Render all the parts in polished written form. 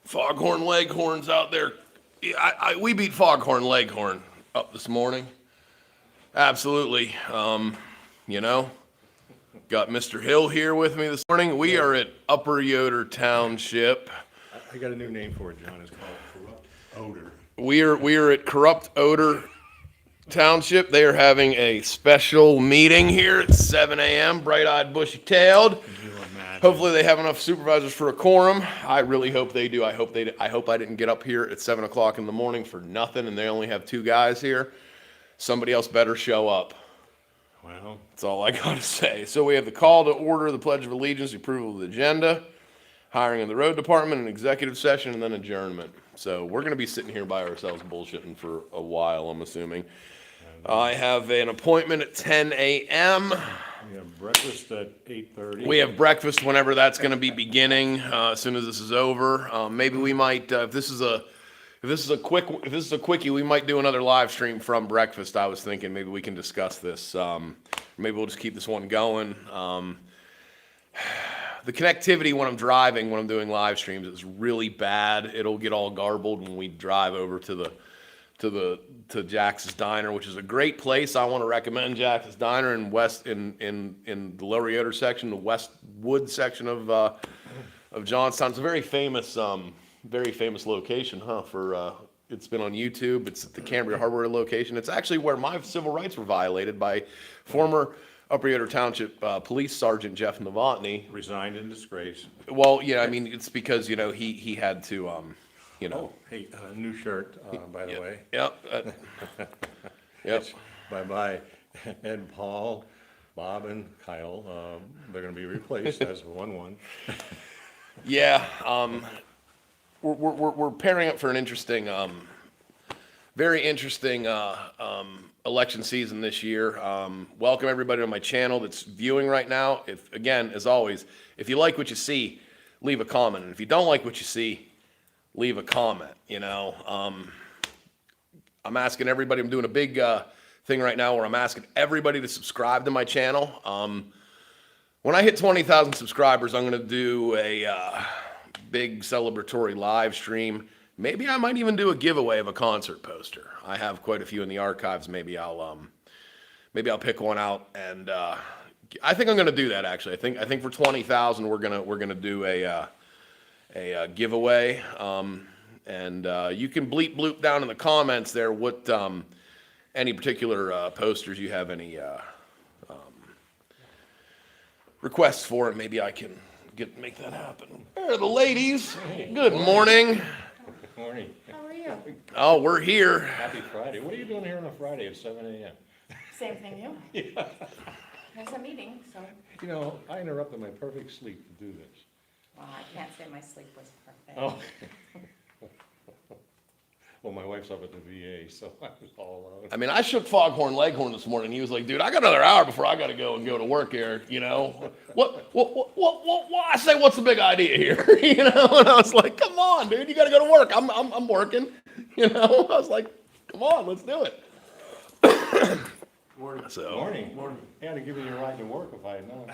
Foghorn Leghorns out there. We beat Foghorn Leghorn up this morning. Absolutely. You know, got Mr. Hill here with me this morning. We are at Upper Yoder Township. I got a new name for it, John. It's called Corrupt Odor. We are at Corrupt Odor Township. They are having a special meeting here at 7 a.m. Bright-eyed, bushy-tailed. Hopefully they have enough supervisors for a quorum. I really hope they do. I hope I didn't get up here at 7 o'clock in the morning for nothing, and they only have 2 guys here. Somebody else better show up. Well, That's all I got to say. So we have the call to order, the Pledge of Allegiance, the approval of the agenda, hiring in the road department, an executive session, and then adjournment. So we're going to be sitting here by ourselves bullshitting for a while, I'm assuming. I have an appointment at 10 a.m. we have breakfast at 8:30. We have breakfast whenever that's going to be beginning, as soon as this is over. Maybe we might, if this is a quickie, we might do another live stream from breakfast. I was thinking maybe we can discuss this. Maybe we'll just keep this one going. The connectivity when I'm driving, when I'm doing live streams, is really bad. It'll get all garbled when we drive over to Jax's Diner, which is a great place. I want to recommend Jax's Diner in the Lower Yoder section, the Westwood section of Johnstown. It's a very famous location, it's been on YouTube. It's at the Cambria Harbor location. It's actually where my civil rights were violated by former Upper Yoder Township Police Sergeant Jeff Novotny. Resigned in disgrace. Well, yeah, I mean, it's because, he had to, Oh, hey, new shirt, by the way. Yep. Yep. Bye-bye. Ed, Paul, Bob, and Kyle, they're going to be replaced as 1-1. Yeah, we're pairing up for an interesting, very interesting election season this year. Welcome everybody to my channel that's viewing right now. Again, as always, if you like what you see, leave a comment, and if you don't like what you see, leave a comment. I'm asking everybody. I'm doing a big thing right now where I'm asking everybody to subscribe to my channel. When I hit 20,000 subscribers, I'm going to do a big celebratory live stream. Maybe I might even do a giveaway of a concert poster. I have quite a few in the archives. Maybe I'll pick one out, and I think I'm going to do that. Actually, I think for 20,000 we're gonna do a giveaway, and you can bleep bloop down in the comments there what any particular posters you have any requests for, and maybe I can make that happen. There are the ladies. Hey. Good morning. Good morning. How are you? Oh, we're here. Happy Friday. What are you doing here on a Friday at 7 a.m.? Same thing you. There's a meeting, so, I interrupted my perfect sleep to do this. well, I can't say my sleep was perfect. Oh. Well, my wife's up at the VA, so I was all alone. I mean, I shook Foghorn Leghorn this morning. He was like, "Dude, I got another hour before I got to go to work here." What? I say, what's the big idea here? And I was like, "Come on, dude, you got to go to work. I'm working." I was like, "Come on, let's do it." Morning. So, Morning. Morning. I had to give you a ride to work if I had known.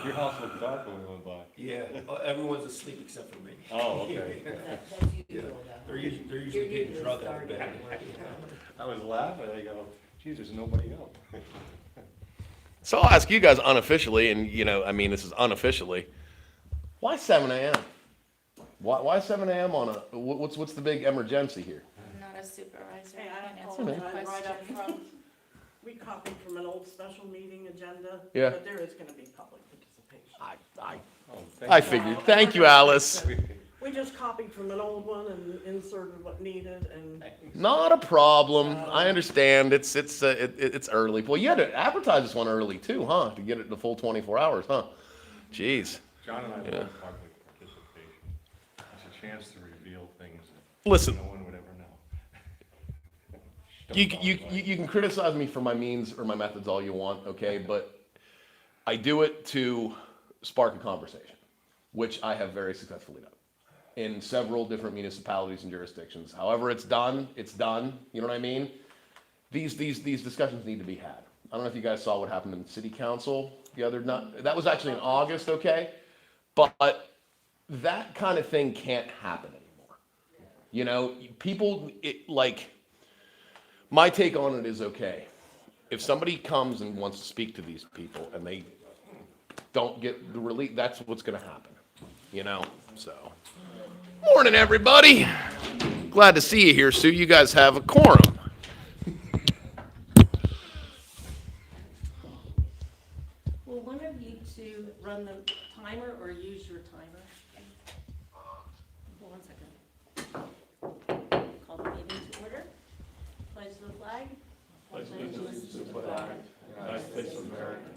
Your house looked dark when we went by. Yeah, everyone's asleep except for me. Oh, okay. That's usual They're usually getting drunk out of bed. I was laughing. I go, geez, there's nobody else. so I'll ask you guys unofficially, and this is unofficially, why 7 a.m.? Why 7 a.m. on what's the big emergency here? I'm not a supervisor. Hey, I I can't answer that apologize right up question. front. We copied from an old special meeting agenda. Yeah. But there is gonna be public participation. Oh, I figured. Thank you, Alice. We just copied from an old one and inserted what needed and Not a problem. I understand. It's early. Well, you had to advertise this one early too, huh? To get it the full 24 hours, huh? Jeez. John and I Yeah. love public participation. It's a chance to reveal things Listen, that no one would ever know. you can criticize me for my means or my methods all you want, okay? But I do it to spark a conversation, which I have very successfully done in several different municipalities and jurisdictions. However it's done, it's done. You know what I mean? These discussions need to be had. I don't know if you guys saw what happened in city council the other night. That was actually in August, okay? But that kind of thing can't happen anymore. You know, people, my take on it is, okay, if somebody comes and wants to speak to these people and they don't get the relief, that's what's gonna happen, you know, so. Morning, everybody. Glad to see you here, Sue. You guys have a quorum. Will one of you two run the timer or use your timer? Hold on 1 second. Call the meeting to order. Pledge the flag. Pledge allegiance to the flag, United States of America,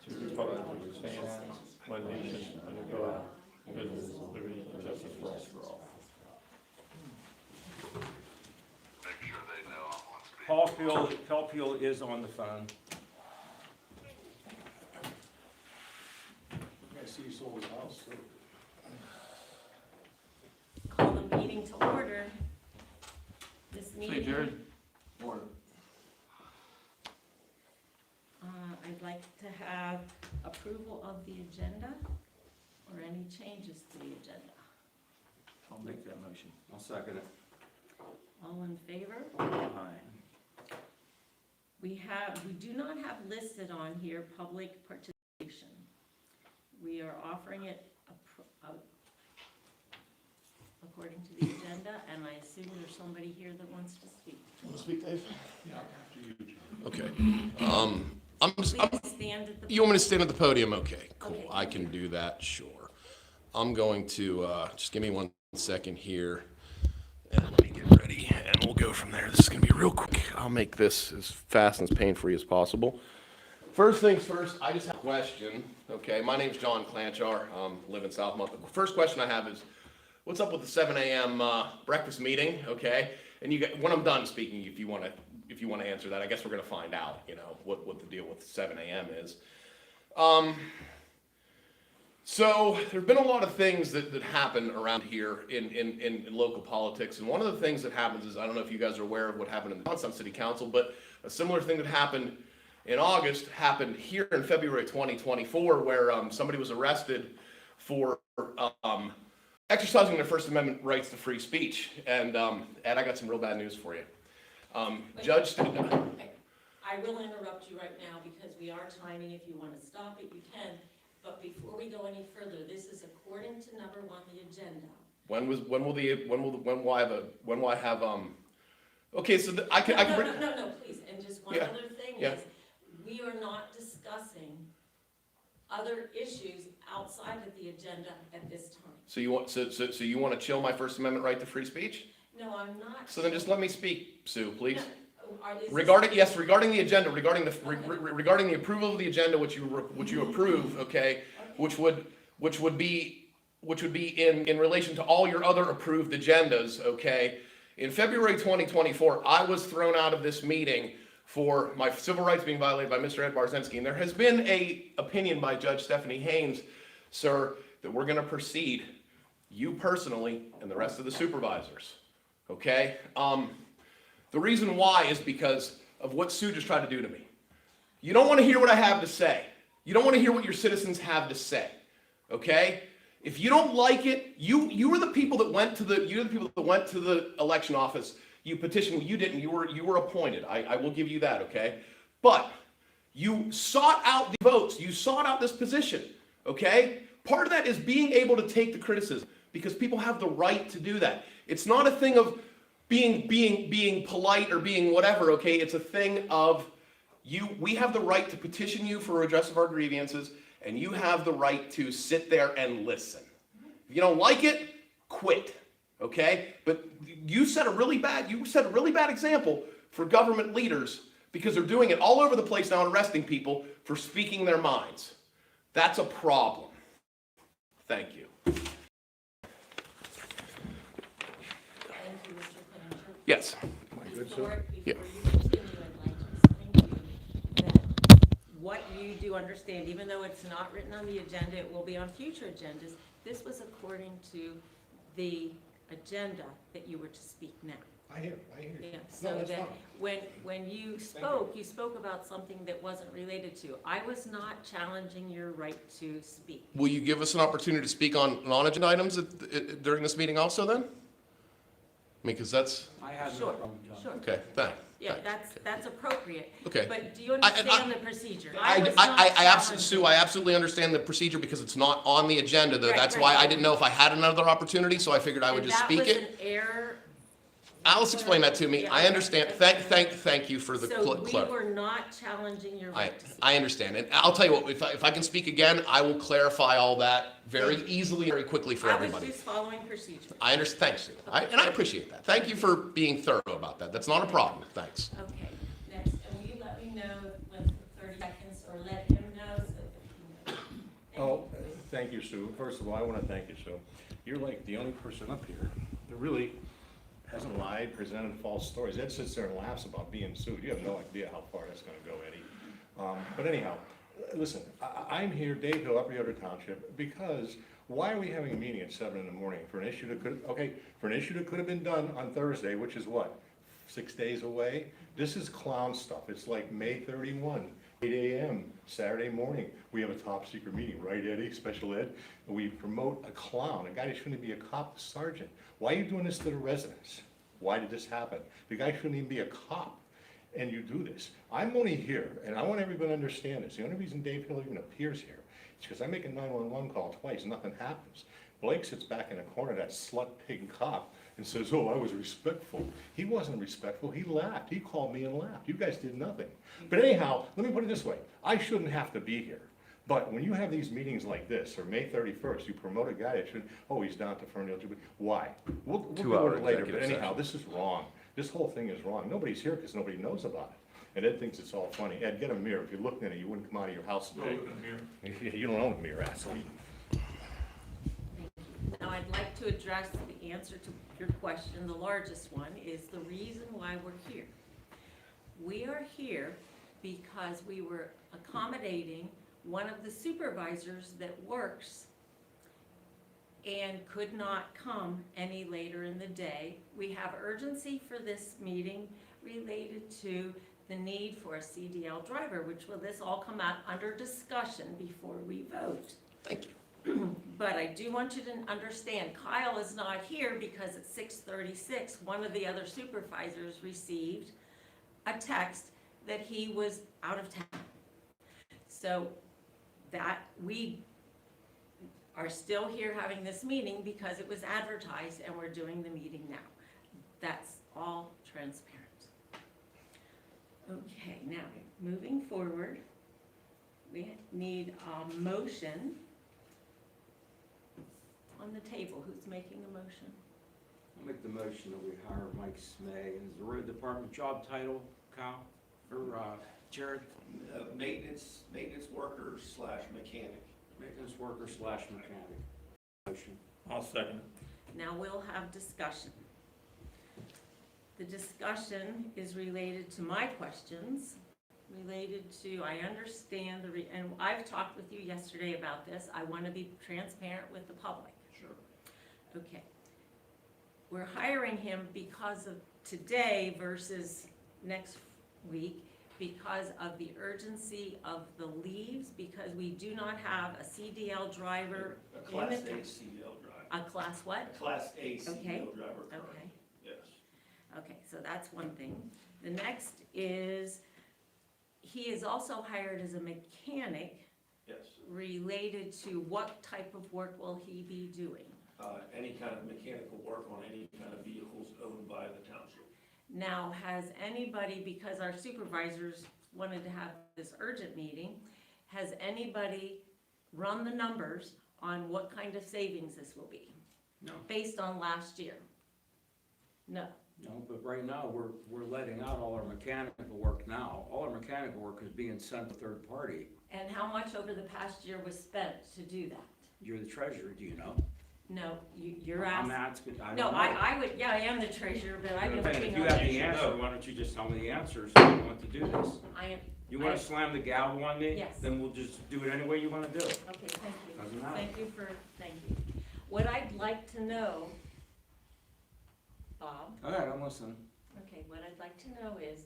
to the republic which stands, one nation, under God, indivisible, with liberty and justice for all. Paul Peel is on the phone. I see you sold his house, so. Call the meeting to order. This Hey, meeting. Jared. Morning. I'd like to have approval of the agenda or any changes to the agenda. I'll make that motion. I'll second it. All in favor? Aye. We do not have listed on here public participation. We are offering it according to the agenda, and I assume there's somebody here that wants to speak. Want to speak, Dave? Yeah, after you. Okay. Please stand at the. You want me to stand at the podium? Okay, cool. Okay. I can do that, sure. I'm going to, just give me 1 second here. And let me get ready, and we'll go from there. This is gonna be real quick. I'll make this as fast and as pain-free as possible. First things first, I just have a question, okay? My name's John Klanchar, live in Southmont. The first question I have is, what's up with the 7 a.m. Breakfast meeting, okay? And when I'm done speaking, if you wanna answer that, I guess we're gonna find out, you know, what the deal with 7 a.m. is. So there've been a lot of things that happen around here in local politics, and one of the things that happens is, I don't know if you guys are aware of what happened in the Johnstown City Council, but a similar thing that happened in August happened here in February 2024, where somebody was arrested for exercising their First Amendment rights to free speech. And Ed, I got some real bad news for you. Judge. I will interrupt you right now because we are timing. If you want to stop it, you can. But before we go any further, this is according to number 1, the agenda. When will I have okay, so I can. No, please. And just one other thing is, we are not discussing other issues outside of the agenda at this time. So you want to chill my First Amendment right to free speech? No, I'm not. So then just let me speak, Sue, please. No, Regarding the agenda, regarding the approval of the agenda, which you approve, okay, which would be in relation to all your other approved agendas, okay. In February 2024, I was thrown out of this meeting for my civil rights being violated by Mr. Ed Barzynski, and there has been a opinion by Judge Stephanie Haynes, sir, that we're going to proceed, you personally and the rest of the supervisors, okay. The reason why is because of what Sue just tried to do to me. You don't want to hear what I have to say. You don't want to hear what your citizens have to say. Okay? If you don't like it, you were the people that went to the election office. You petitioned. Well, you didn't. You were appointed. I will give you that. Okay? But you sought out the votes. You sought out this position. Okay? Part of that is being able to take the criticism because people have the right to do that. It's not a thing of being polite or being whatever, okay? It's a thing of we have the right to petition you for redress of our grievances, and you have the right to sit there and listen. If you don't like it, quit, okay? But you set a really bad example for government leaders because they're doing it all over the place now and arresting people for speaking their minds. That's a problem. Thank you. Yes. Before Yeah. you continue, I'd like to explain to you that what you do understand, even though it's not written on the agenda, it will be on future agendas. This was according to the agenda that you were to speak now. I hear you. Yeah, No, so that's that fine. when you spoke about something that wasn't related to. I was not challenging your right to speak. Will you give us an opportunity to speak on non-agenda items during this meeting also then? I mean, because that's, I have no Sure, problem, John. sure. okay, thanks. Yeah, that's appropriate. Okay. But do you understand the procedure? I was not absolutely, Sue, I challenging. absolutely understand the procedure because it's not on the agenda though. Right, That's right, why I right. didn't know if I had another opportunity, so I figured I would And just speak that was it. an error. Alice explained that to me. Yeah, I okay, understand. okay. Thank you for the So we clarity. were not challenging your right to speak. I understand. And I'll tell you what, if I can speak again, I will clarify all that very easily, very quickly for I was everybody. just following procedure. I understand. Thanks, Sue. And I appreciate that. Thank you for being thorough about that. That's not a problem. Thanks. Okay, next, and will you let me know when 30 seconds, or let him know so that he knows? Oh, thank you, Sue. First of all, I want to thank you, Sue. You're like the only person up here that really hasn't lied, presented false stories. Ed sits there and laughs about being sued. You have no idea how far that's gonna go, Eddie. But anyhow, listen, I'm here, Dave Hill, Upper Yoder Township, because why are we having a meeting at 7 in the morning for an issue that could have been done on Thursday, which is what, 6 days away? This is clown stuff. It's like May 31, 8 AM, Saturday morning. We have a top secret meeting, right, Eddie, special ed? We promote a clown, a guy that shouldn't be a cop, a sergeant. Why are you doing this to the residents? Why did this happen? The guy shouldn't even be a cop, and you do this. I'm only here, and I want everybody to understand this. The only reason Dave Hill even appears here is because I make a 911 call twice, nothing happens. Blake sits back in the corner, that slut pig cop, and says, oh, I was respectful. He wasn't respectful, he laughed. He called me and laughed. You guys did nothing. But anyhow, let me put it this way. I shouldn't have to be here. But when you have these meetings like this, or May 31st, you promote a guy that should, oh, he's down to Ferndale Jubilee. Why? We'll go into it later, but anyhow, this is wrong. This whole thing is wrong. Nobody's here because nobody knows about it. And Ed thinks it's all funny. Ed, get a mirror. If you looked in it, you wouldn't come out of your house today. You don't own a mirror, asshole. Now, I'd like to address the answer to your question. The largest one is the reason why we're here. We are here because we were accommodating one of the supervisors that works and could not come any later in the day. We have urgency for this meeting related to the need for a CDL driver, which will this all come out under discussion before we vote. Thank you. But I do want you to understand, Kyle is not here because at 6:36, one of the other supervisors received a text that he was out of town. So that we are still here having this meeting because it was advertised and we're doing the meeting now. That's all transparent. Okay, now, moving forward, we need a motion on the table. Who's making the motion? I'll make the motion that we hire Mike Smay as the road department job title, Kyle, or Jared, Maintenance worker slash mechanic. maintenance worker / mechanic. Motion. I'll second it. Now we'll have discussion. The discussion is related to my questions, related to, I understand and I've talked with you yesterday about this. I want to be transparent with the public. Sure. Okay. We're hiring him because of today versus next week, because of the urgency of the leaves, because we do not have a CDL driver. A Class A CDL driver. A class what? A Class A CDL Okay. driver, correct. Okay, Yes. okay, so that's one thing. The next is, he is also hired as a mechanic Yes. related to what type of work will he be doing? Any kind of mechanical work on any kind of vehicles owned by the township. Now, has anybody, because our supervisors wanted to have this urgent meeting, has anybody run the numbers on what kind of savings this will be? No. Based on last year? No. No, but right now, we're letting out all our mechanical work now. All our mechanical work is being sent to third party. And how much over the past year was spent to do that? You're the treasurer, do you know? No, you're I'm asking. asking, I No, don't know. I would, yeah, I am the treasurer, but I've been If working you on have it. the answer, why don't you just tell me the answer so you want to do this? I am, You wanna slam the gavel on me? Yes. Then we'll just do it any way you wanna do it. okay, thank you. Doesn't matter. Thank you. What I'd like to know Bob? All right, I'm listening. Okay, what I'd like to know is,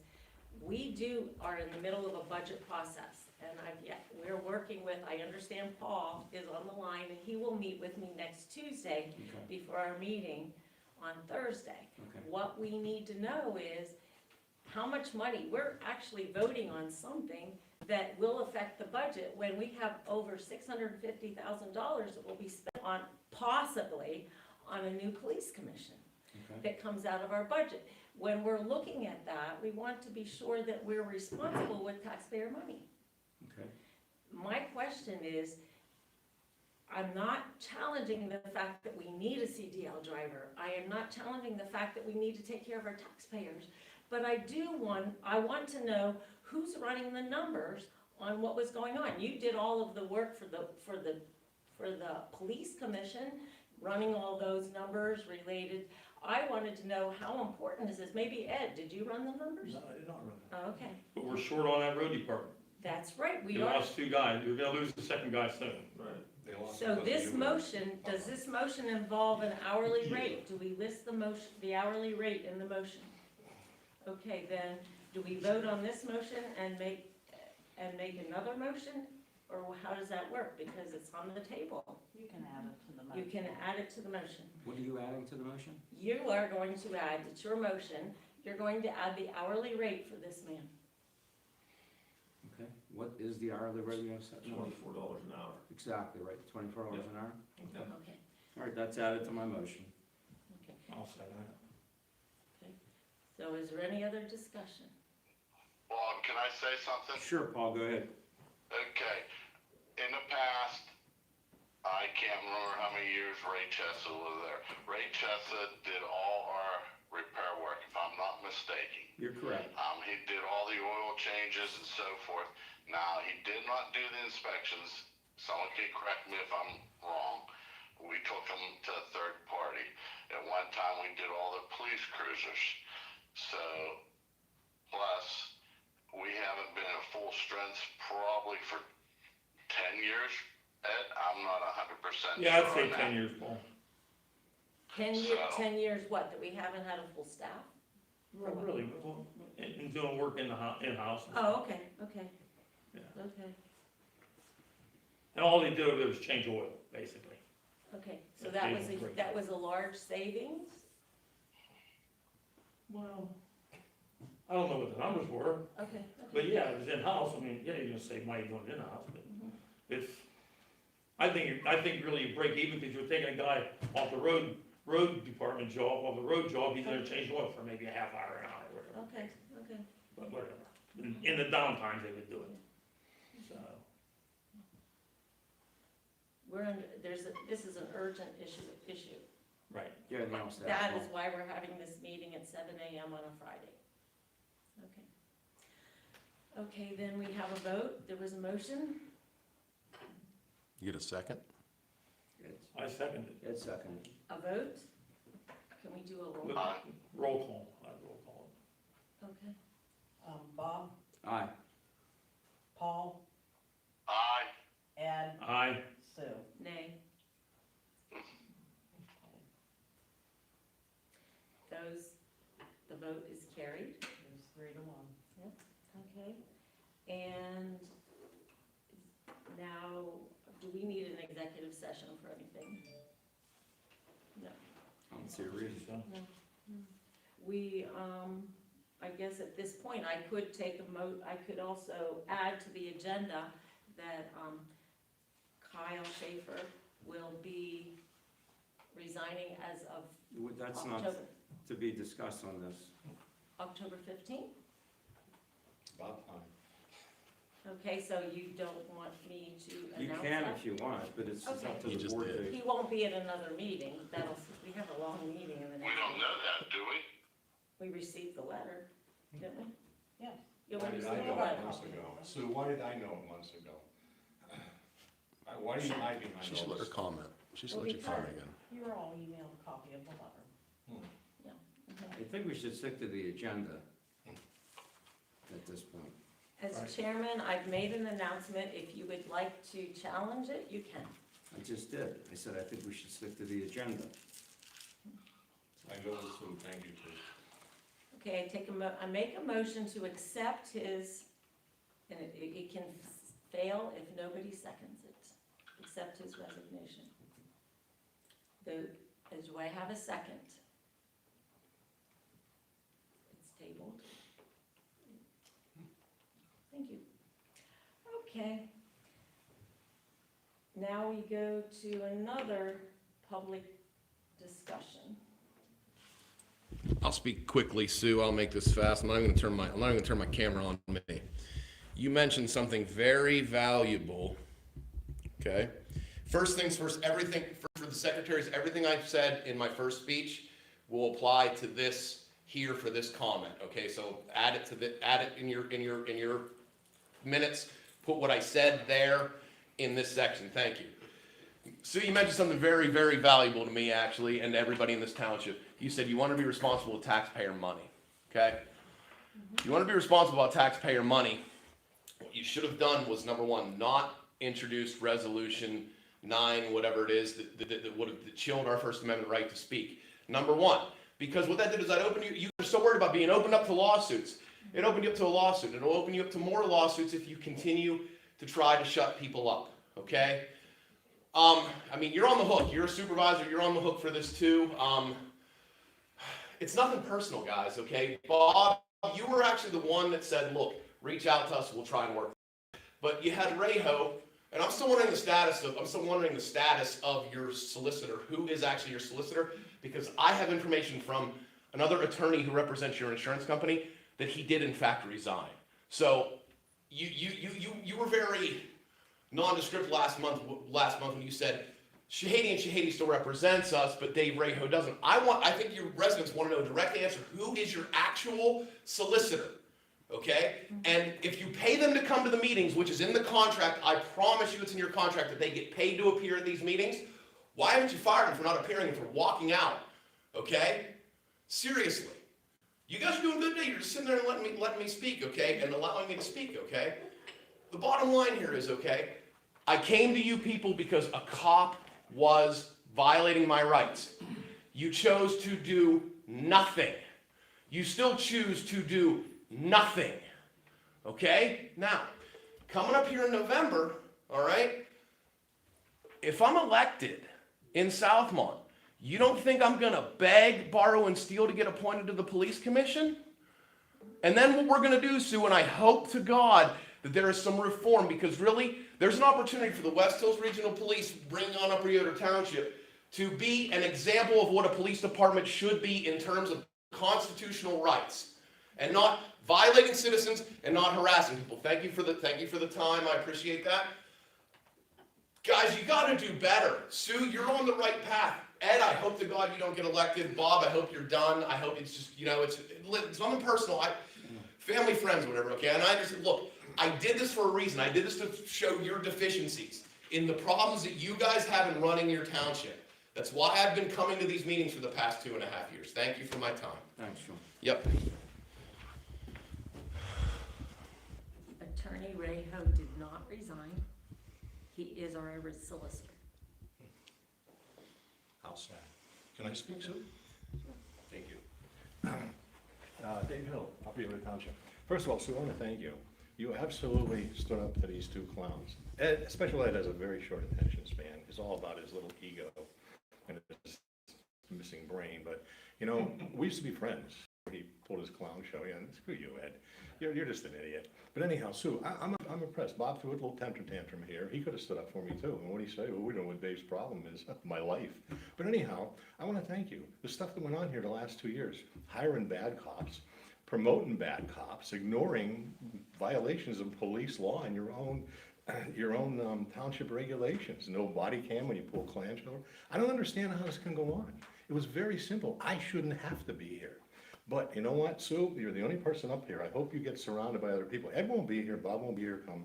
we are in the middle of a budget process, and we're working with, I understand Paul is on the line, and he will meet with me next Tuesday Okay, before our meeting on Thursday. okay. What we need to know is how much money, we're actually voting on something that will affect the budget when we have over $650,000 that will be spent on, possibly, on a new police commission Okay. that comes out of our budget. When we're looking at that, we want to be sure that we're responsible with taxpayer money. Okay. My question is, I'm not challenging the fact that we need a CDL driver. I am not challenging the fact that we need to take care of our taxpayers. But I want to know who's running the numbers on what was going on. You did all of the work for the police commission, running all those numbers related. I wanted to know how important is this? Maybe Ed, did you run the numbers? No, I did not run Oh, okay, But we're short on that road department. that's right, We we are. lost 2 guys, we're gonna lose the second guy soon. Right. They lost So because of this you. motion, does this motion involve an hourly rate? Do we list the hourly rate in the motion? Okay, then, do we vote on this motion and make another motion? Or how does that work? Because it's on the table. You can add it to the motion. You can add it to the motion. What are you adding to the motion? You are going to add, it's your motion, you're going to add the hourly rate for this man. Okay, what is the hourly rate you're gonna set? $24 an hour. Exactly, right, $24 an hour? Okay, All right, that's added to my motion. okay. I'll say that. So is there any other discussion? Bob, can I say something? Sure, Paul, go ahead. Okay. In the past, I can't remember how many years Ray Chessa was there. Ray Chessa did all our repair work, if I'm not mistaken. You're correct. He did all the oil changes and so forth. Now, he did not do the inspections. Someone can correct me if I'm wrong. We took them to a third party. At one time, we did all the police cruisers. So, plus, we haven't been at full strength probably for 10 years. Ed, I'm not 100% Yeah, I'd sure say on that. 10 years, Paul. 10 years what, that we haven't had a full staff? Well, really, well, and doing work in-house. Oh, okay, okay. Yeah. Okay, And all they did was change oil, basically. okay, so That's that was even great. that was a large savings? Well, I don't know what the numbers were, Okay, but okay. yeah, it was in-house. I mean, yeah, you're gonna save money doing it in-house, but it's, I think really you break even because you're taking a guy off the road department job, off the road job, he's gonna change oil for maybe a half hour, an hour, whatever. Okay, okay. But whatever. In the downtimes, they would do it. So, This is an urgent issue. right. Yeah, no, staff. That is why we're having this meeting at 7 a.m. on a Friday. Okay. Okay, then we have a vote. There was a motion. You get a second? I second it. Ed seconded. A vote? Can we do a roll? With call? roll call, I roll call. Okay. Bob, Aye. Paul, Aye. Ed, Aye. Sue. Nay. The vote is carried. There's 3-1. Okay. And now, do we need an executive session for anything? No. I don't see a reason. So, We, I guess at this point, I could take I could also add to the agenda that, Kyle Schaefer will be resigning as of That's not October, to be discussed on this. October 15th? About time. Okay, so you don't want me to You announce can that? if you want, but it's up to He the just board did. to. He won't be at another meeting. We have a long meeting in the We next. don't know that, do we? We received the letter, didn't we? Yes. Yeah, Why we did I received know the it letter. months ago? Sue, why did I know it months ago? Why do you hide behind She should let her all this? comment. She should Well, let you comment because- again. You were all emailed a copy of the letter. I think we should stick to the agenda at this point. As chairman, I've made an announcement. If you would like to challenge it, you can. I just did. I said I think we should stick to the agenda. I go with Sue, thank you, Sue. Okay, I make a motion to accept his, and it can fail if nobody seconds it, accept his resignation. Do I have a second? It's tabled. Thank you. Okay. Now we go to another public discussion. I'll speak quickly, Sue. I'll make this fast. I'm not even gonna turn my camera on me. You mentioned something very valuable. Okay. First things first, everything for the secretaries, everything I've said in my first speech will apply to this here for this comment. Okay, so add it in your minutes. Put what I said there in this section. Thank you. Sue, you mentioned something very, very valuable to me, actually, and to everybody in this township. You said you want to be responsible with taxpayer money, okay? You want to be responsible about taxpayer money. What you should have done was, number one, not introduced Resolution 9, whatever it is, that would have chilled our First Amendment right to speak. Number one, because what that did is that opened you were so worried about being opened up to lawsuits. It opened you up to a lawsuit. It'll open you up to more lawsuits if you continue to try to shut people up, okay? I mean, you're on the hook. You're a supervisor. You're on the hook for this too. It's nothing personal, guys, okay? Bob, you were actually the one that said, look, reach out to us. We'll try and work. But you had Rayho, and I'm still wondering the status of your solicitor. Who is actually your solicitor? Because I have information from another attorney who represents your insurance company that he did in fact resign. So you were very nondescript last month when you said Shahady still represents us, but Dave Rayho doesn't. I think your residents want to know a direct answer. Who is your actual solicitor? Okay? And if you pay them to come to the meetings, which is in the contract, I promise you it's in your contract that they get paid to appear at these meetings. Why haven't you fired them for not appearing and for walking out? Okay? Seriously. You guys are doing good today. You're just sitting there and letting me speak, okay? And allowing me to speak, okay? The bottom line here is, okay, I came to you people because a cop was violating my rights. You chose to do nothing. You still choose to do nothing. Okay? Now, coming up here in November, all right, if I'm elected in Southmont, you don't think I'm going to beg, borrow, and steal to get appointed to the police commission? And then what we're going to do, Sue, and I hope to God that there is some reform, because really, there's an opportunity for the West Hills Regional Police, bringing on Upper Yoder Township, to be an example of what a police department should be in terms of constitutional rights, and not violating citizens and not harassing people. Thank you for the time. I appreciate that. Guys, you got to do better. Sue, you're on the right path. Ed, I hope to God you don't get elected. Bob, I hope you're done. I hope it's just, it's nothing personal. Family, friends, whatever, okay? And I understand, look, I did this for a reason. I did this to show your deficiencies in the problems that you guys have in running your township. That's why I've been coming to these meetings for the past 2.5 years. Thank you for my time. Thanks, Sean. Yep. Attorney Rayho did not resign. He is our solicitor. How sad. Can I speak, Sue? Thank you. Dave Hill, Upper Yoder Township. First of all, Sue, I want to thank you. You absolutely stood up to these two clowns. Ed, Special Ed has a very short attention span. It's all about his little ego and his missing brain. But, we used to be friends. He pulled his clown show. Yeah, screw you, Ed. You're just an idiot. But anyhow, Sue, I'm impressed. Bob threw a little tantrum here. He could have stood up for me too. And what did he say? Well, we know what Dave's problem is. My life. But anyhow, I want to thank you. The stuff that went on here the last 2 years, hiring bad cops, promoting bad cops, ignoring violations of police law and your own township regulations. No body cam when you pull Klanch over. I don't understand how this can go on. It was very simple. I shouldn't have to be here. But you know what, Sue? You're the only person up here. I hope you get surrounded by other people. Ed won't be here. Bob won't be here come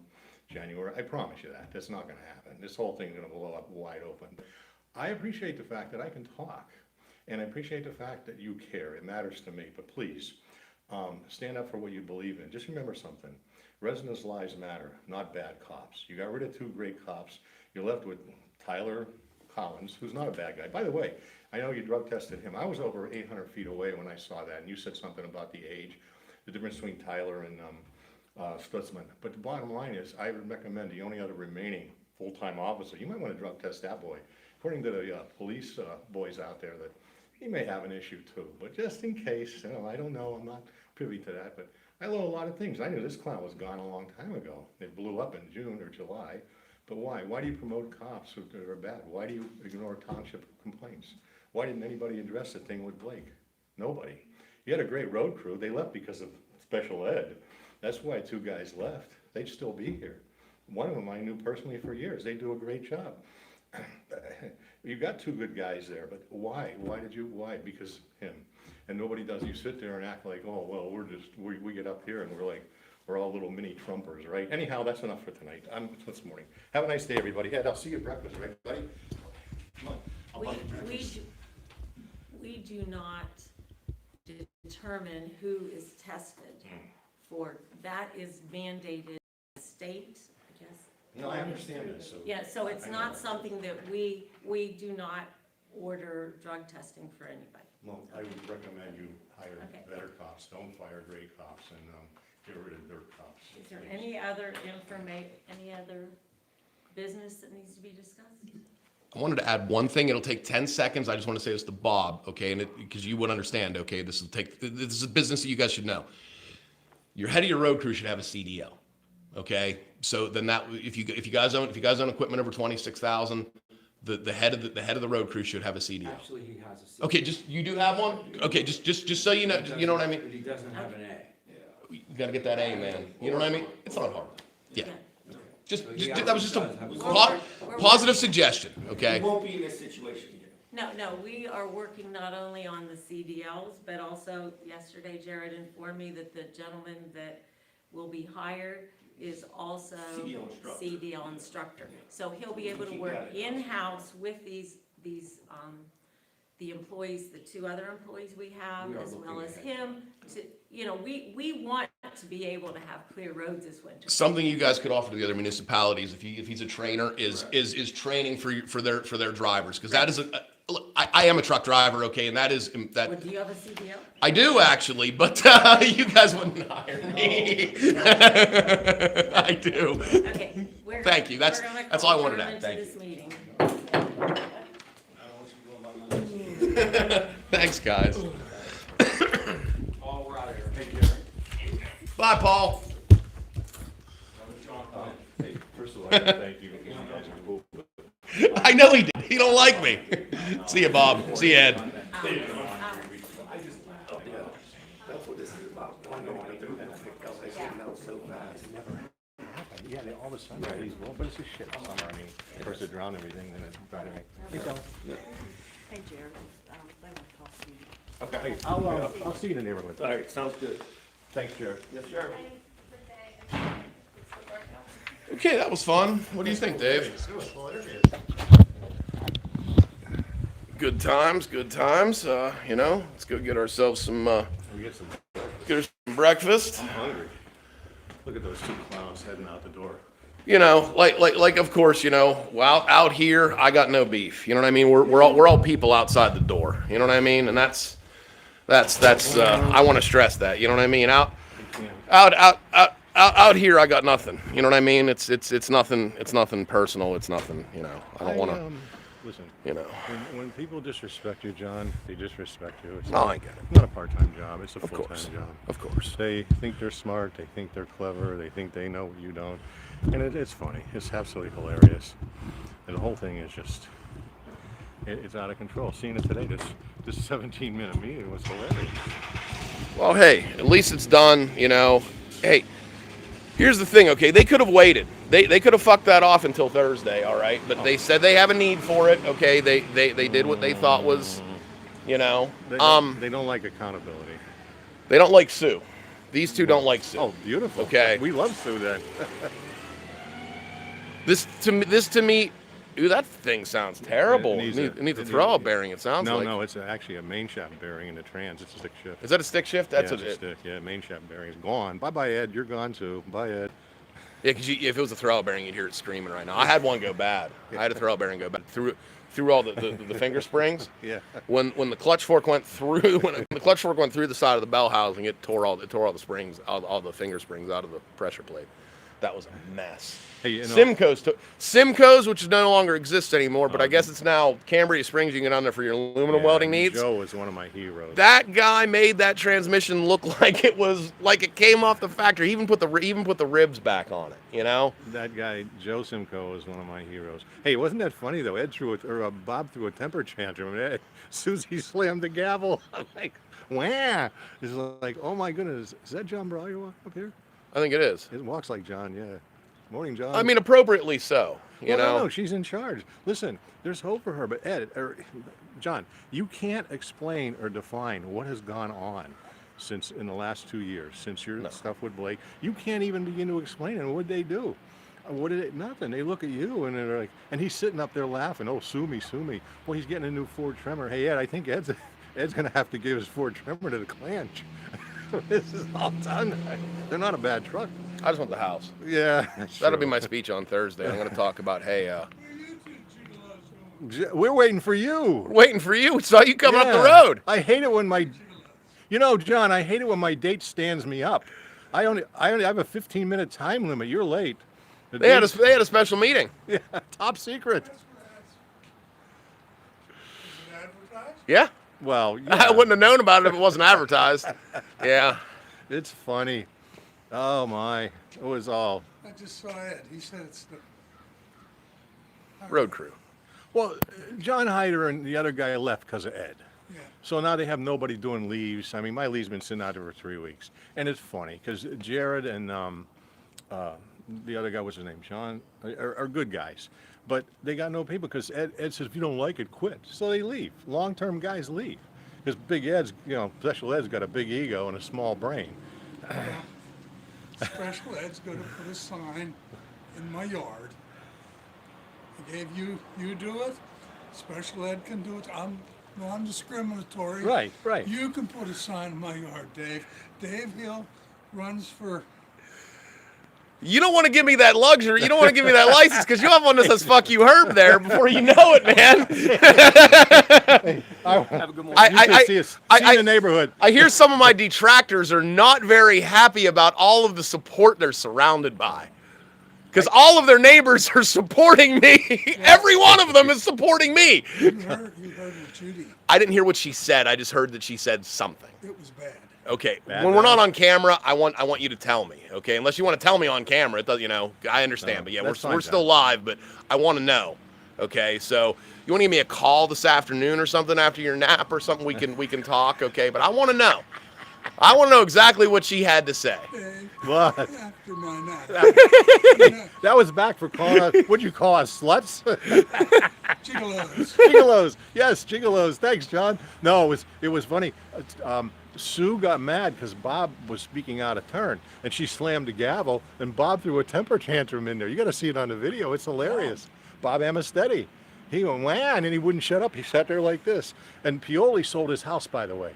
January. I promise you that. That's not going to happen. This whole thing's going to blow up wide open. I appreciate the fact that I can talk. And I appreciate the fact that you care. It matters to me. But please, stand up for what you believe in. Just remember something. Residents' lives matter, not bad cops. You got rid of 2 great cops. You're left with Tyler Collins, who's not a bad guy. By the way, I know you drug tested him. I was over 800 feet away when I saw that, and you said something about the age, the difference between Tyler and Stutzman. But the bottom line is, I would recommend the only other remaining full-time officer, you might want to drug test that boy. According to the police boys out there, that he may have an issue too. But just in case, I don't know, I'm not privy to that, but I know a lot of things. I knew this clown was gone a long time ago. It blew up in June or July. But why? Why do you promote cops who are bad? Why do you ignore township complaints? Why didn't anybody address the thing with Blake? Nobody. You had a great road crew. They left because of special ed. That's why 2 guys left. They'd still be here. One of them I knew personally for years. They do a great job. You've got 2 good guys there, but why? Why? Because him. And nobody does. You sit there and act like, oh, well, we get up here and we're all little mini Trumpers, right? Anyhow, that's enough for tonight. This morning. Have a nice day, everybody. Ed, I'll see you at breakfast, right, buddy? Come on. I'll buy you breakfast. We do not determine who is tested for, that is mandated state, I guess. No, I understand this, so. Yeah, so it's I not know. something that we do not order drug testing for anybody. Well, I would recommend you hire Okay. better cops. Don't fire great cops and get rid of dirt cops. Is there please. any other any other business that needs to be discussed? I wanted to add one thing. It'll take 10 seconds. I just want to say this to Bob, okay? And because you would understand, okay? This is a business that you guys should know. Your head of your road crew should have a CDL, okay? So then that if you guys own equipment over 26,000, the head of the road crew should have a CDL. Actually, he has a C. Okay, you do have one? Okay, just so you know, what I mean? But he doesn't have an A. You gotta get that A, man. You know what I mean? It's not hard. Yeah. Just So he that was just a does have a positive suggestion, okay? We won't be in this situation again. No, we are working not only on the CDLs, but also yesterday Jared informed me that the gentleman that will be hired is also CDL instructor. CDL instructor. So he'll be able to Keep work that. in-house with the employees, the 2 other employees we have, We are as well looking as at- him. We want to be able to have clear roads this winter. Something you guys could offer to the other municipalities, if he's a trainer, is training for their drivers, because that is look, I am a truck driver, okay, and that is that. Well, do you have a CDL? I do actually, but you guys wouldn't hire me. I do. Okay. Thank you. That's we're gonna all I call wanted to adjournment add. Thank this meeting. Thanks, guys. Paul, we're out of here. Take care. Bye, Paul. Hey, first of all, I gotta thank you. You guys are cool. I know he did. He don't like me. See you, Bob. See you, Ed. That's what this is about. I know I do that because I said no so fast. Yeah, all of a sudden, these, well, but it's just shit summer. I mean, first it drowned everything, then it brought it. Hey, Del. Hey, Jared, they want to talk to you. Okay, I'll see you in the neighborhood. All right, sounds good. Thanks, Jared. Yes, sir. Okay, that was fun. What do you think, Dave? It was hilarious. Good times, good times. Let's go get ourselves some We get some, breakfast. I'm hungry. Look at those 2 clowns heading out the door. Of course, out here, I got no beef. You know what I mean? We're all people outside the door. You know what I mean? And that's I want to stress that. You know what I mean? Out here, I got nothing. You know what I mean? It's nothing personal. It's nothing. I don't want to. Listen, You know. when people disrespect you, John, they disrespect you. It's Oh, not, I get it. not a part-time job, it's a Of course. full-time job. Of course. They think they're smart, they think they're clever, they think they know what you don't. And it's funny, it's absolutely hilarious. And the whole thing is just, it's out of control. Seeing it today, this 17-minute meeting was hilarious. Well, hey, at least it's done. Hey, here's the thing. Okay, they could have waited. They could have fucked that off until Thursday, all right? But they said they have a need for it, okay? They did what they thought was, They don't like accountability. they don't like Sue. These 2 don't like Sue. Oh, beautiful. Okay. We love Sue then. This to me, ooh, that thing sounds terrible. It needs a throw bearing, it sounds like. No, it's actually a main shaft bearing in the trans. It's a stick shift. Is that a stick shift? That's yeah, it's a stick. Yeah, main shaft bearing is gone. Bye-bye, Ed. You're gone too. Bye, Ed. Yeah, because if it was a throwout bearing, you'd hear it screaming right now. I had one go bad. I had a throwout bearing go bad through all the finger springs. Yeah. When the clutch fork went through the clutch fork went through the side of the bell housing, it tore all the springs, all the finger springs out of the pressure plate. That was a mess. Hey, you know, Simcoe's, which no longer exists anymore, but I guess it's now Cambria Springs. You can get on there for your aluminum welding needs. Joe is one of my heroes. That guy made that transmission look like it came off the factory. He even put the ribs back on it. You know. That guy, Joe Simcoe, is one of my heroes. Hey, wasn't that funny though? Bob threw a temper tantrum, and Susie slammed the gavel. I'm like, wah! It's like, oh my goodness, is that John Brolly walking up here? I think it is. It walks like John, yeah. Morning, John. I mean, appropriately so. You know. No, she's in charge. Listen, there's hope for her, but John, you can't explain or define what has gone on since in the last 2 years, since your stuff with Blake. You can't even begin to explain it. What'd they do? Nothing. They look at you and they're like, and he's sitting up there laughing. Oh, sue me. Well, he's getting a new Ford Tremor. Hey, Ed, I think Ed's gonna have to give his Ford Tremor to the Klanch. This is all done. They're not a bad truck. I just want the house. Yeah. That'll be my speech on Thursday. I'm going to talk about, hey, we're waiting for you. waiting for you. We saw you coming up the Yeah. road. I hate it when John, I hate it when my date stands me up. I only have a 15-minute time limit. You're late. They had a special meeting. Yeah, top secret. Yeah. Well, I yeah, wouldn't have known about it if it wasn't advertised. Yeah. it's funny. Oh my, it was all. I just saw Ed. He said it's the Road crew. Well, John Hyder and the other guy left because of Ed. yeah. So now they have nobody doing leaves. I mean, my leave's been sitting out there for 3 weeks, and it's funny because Jared and the other guy, what's his name, Sean, are good guys, but they got no people because Ed says if you don't like it, quit. So they leave. Long-term guys leave because Big Ed's, Special Ed's got a big ego and a small brain. Special Ed's going to put a sign in my yard. I gave you do it. Special Ed can do it. I'm non-discriminatory. Right. You can put a sign in my yard, Dave. Dave Hill runs for. You don't want to give me that luxury. You don't want to give me that license because you have one that says "fuck you, Herb" there before you know it, man. Have a good morning. See in the neighborhood. I hear some of my detractors are not very happy about all of the support they're surrounded by. Because all of their neighbors are supporting me. Every one of them is supporting me. You heard what Judy. I didn't hear what she said. I just heard that she said something. It was bad. Okay, Bad when we're now? not on camera, I want you to tell me. Okay, unless you want to tell me on camera, it does, I understand. No, But yeah, that's we're fine, still John. live. But I want to know. Okay, so you want to give me a call this afternoon or something after your nap or something? We can talk. Okay, but I want to know. I want to know exactly what she had to say. Dave, What? after my nap. That was back for calling us, what'd you call us, sluts? Gigolos. Gigolos. Yes, gigolos. Thanks, John. No, it was funny. Sue got mad because Bob was speaking out of turn, and she slammed the gavel, and Bob threw a temper tantrum in there. You got to see it on the video. It's hilarious. Bob Amistetti. He went, wah, and he wouldn't shut up. He sat there like this. And Pioli sold his house, by the way.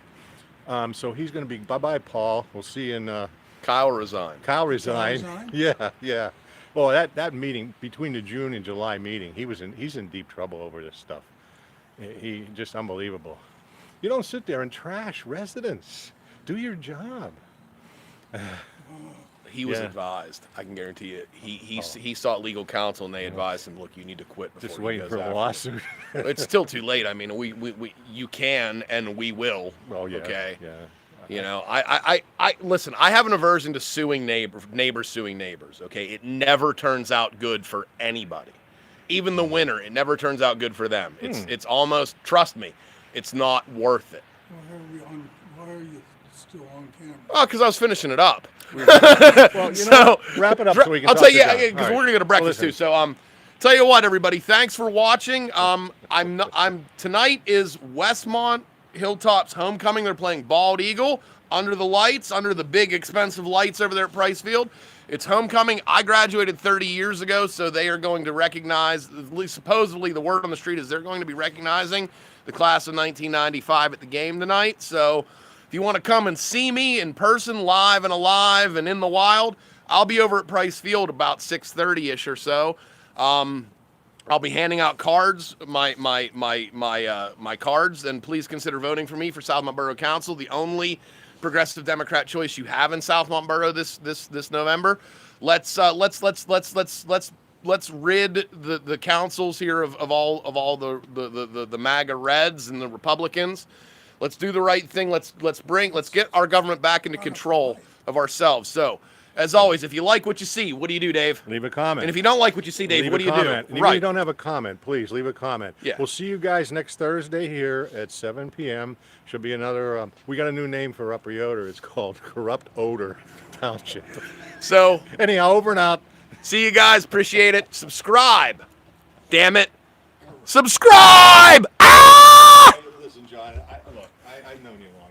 So he's going to be, bye-bye, Paul. We'll see you in... Kyle resigned. Kyle resigned. resigned? Yeah. Well, that meeting, between the June and July meeting, he's in deep trouble over this stuff. He just unbelievable. You don't sit there and trash residents. Do your job. He was Yeah. advised. I can guarantee you. He sought legal counsel, and they advised him, "Look, you need to quit." Before Just he waiting goes for the after you." lawsuit. It's still too late. I mean, you can and we will. Well, yeah. Okay. Yeah. I listen. I have an aversion to suing neighbors suing neighbors. Okay, it never turns out good for anybody. Even the winner, it never turns out good for them. It's almost, trust me, it's not worth it. Why are you still on camera? Oh, because I was finishing it up. Well, So wrap it up so we can I'll talk tell you, to John. because All right. we're gonna go to breakfast Well, too. So tell you what, everybody, thanks for watching. Tonight is Westmont Hilltop's homecoming. They're playing Bald Eagle under the lights, under the big expensive lights over there at Price Field. It's homecoming. I graduated 30 years ago, so they are going to recognize, at least supposedly the word on the street is they're going to be recognizing the class of 1995 at the game tonight. So if you want to come and see me in person, live and alive and in the wild, I'll be over at Price Field about 6:30ish or so. I'll be handing out cards, my cards, and please consider voting for me for Southmont Borough Council, the only progressive Democrat choice you have in Southmont Borough this November. Let's rid the councils here of all the MAGA Reds and the Republicans. Let's do the right thing. Let's get our government back into control of ourselves. So, as always, if you like what you see, what do you do, Dave? Leave a comment. And if you don't like what you see, Dave, what do you do? And even if you don't have a comment, please leave a comment. Yeah. We'll see you guys next Thursday here at 7 p.m. Should be another, we got a new name for Upper Yoder. It's called Corrupt Odor Township. So, Anyhow, over and out. see you guys. Appreciate it. Subscribe. Damn it. Subscribe! Ah! Listen, John, I've known you long.